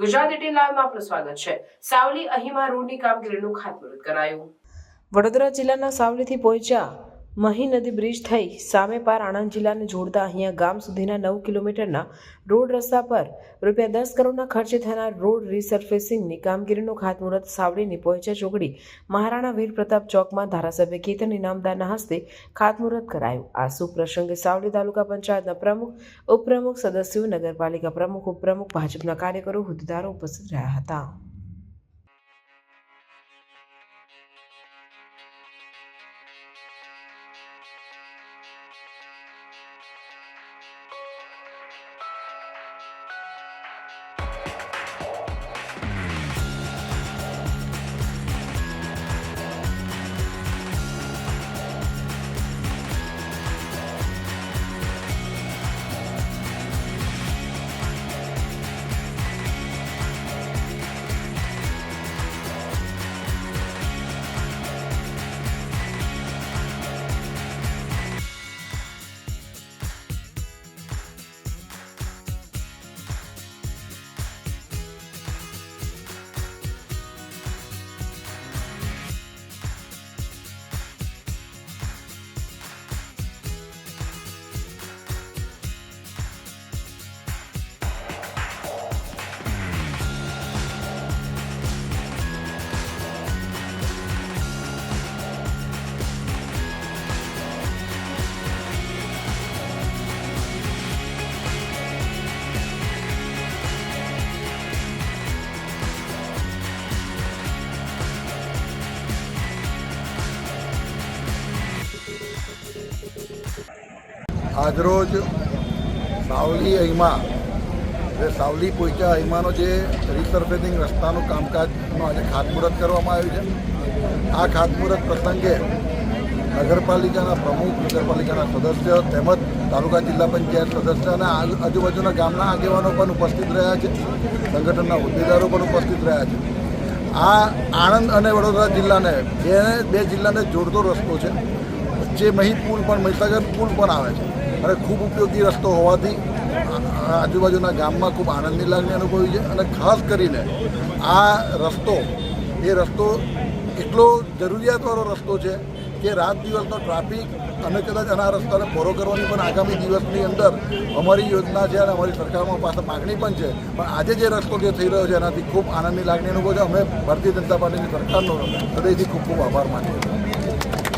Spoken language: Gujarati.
ગુજરાત 18 લાઈવમાં આપનું સ્વાગત છે। સાવલી અહીમા રોડની કામગીરીનું ખાતમુહૂર્ત કરાયું। વડોદરા જિલ્લાના સાવલીથી પોઈચા મહી નદી બ્રિજ થઈ સામે પાર આણંદ જિલ્લાને જોડતા અહીંયા ગામ સુધીના 9 કિલોમીટરના રોડ રસ્તા પર રૂપિયા 10 કરોડના ખર્ચે થનાર રોડ રીસર્ફેસિંગની કામગીરીનું ખાતમુહૂર્ત સાવલીની પોઈચા ચોકડી મહારાણા વીર પ્રતાપ ચોકમાં ધારાસભ્ય કેતન ઇનામદારના હસ્તે ખાતમુહૂર્ત કરાયું। આ શુભ પ્રસંગે સાવલી તાલુકા પંચાયતના પ્રમુખ, ઉપપ્રમુખ સદસ્યો, નગરપાલિકા પ્રમુખ, ઉપપ્રમુખ, ભાજપના કાર્યકરો, હોદ્દેદારો ઉપસ્થિત રહ્યા હતા। આજરોજ સાવલી અહીમા સાવલી પોઈચા અહીમાનો જે રીસર્ફેસિંગ રસ્તાનું કામકાજનું આજે ખાતમુહૂર્ત કરવામાં આવ્યું છે। આ ખાતમુહૂર્ત પ્રસંગે નગરપાલિકાના પ્રમુખ, નગરપાલિકાના સદસ્ય તેમજ તાલુકા જિલ્લા પંચાયત સદસ્ય અને આજુબાજુના ગામના આગેવાનો પણ ઉપસ્થિત રહ્યા છે। સંગઠનના હોદ્દેદારો પણ ઉપસ્થિત રહ્યા છે। આ આણંદ અને વડોદરા જિલ્લાને બે જિલ્લાને જોડતો રસ્તો છે। વચ્ચે મહી પુલ પણ, મહીસાગર પુલ પણ આવે છે અને ખૂબ ઉપયોગી રસ્તો હોવાથી આજુબાજુના ગામમાં ખૂબ આનંદની લાગણી અનુભવી છે। અને ખાસ કરીને આ રસ્તો એટલો જરૂરિયાતવાળો રસ્તો છે કે રાત દિવસનો ટ્રાફિક અને કદાચ આ રસ્તાને પૂરો કરવાની પણ આગામી દિવસની અંદર અમારી યોજના છે અને અમારી સરકારમાં પાસે માગણી પણ છે। પણ આજે જે રસ્તો જે થઈ રહ્યો છે એનાથી ખૂબ આનંદની લાગણી અનુભવ છે। અમે ભારતીય જનતા પાર્ટીની સરકારનો હૃદયથી ખૂબ ખૂબ આભાર માનીએ છીએ।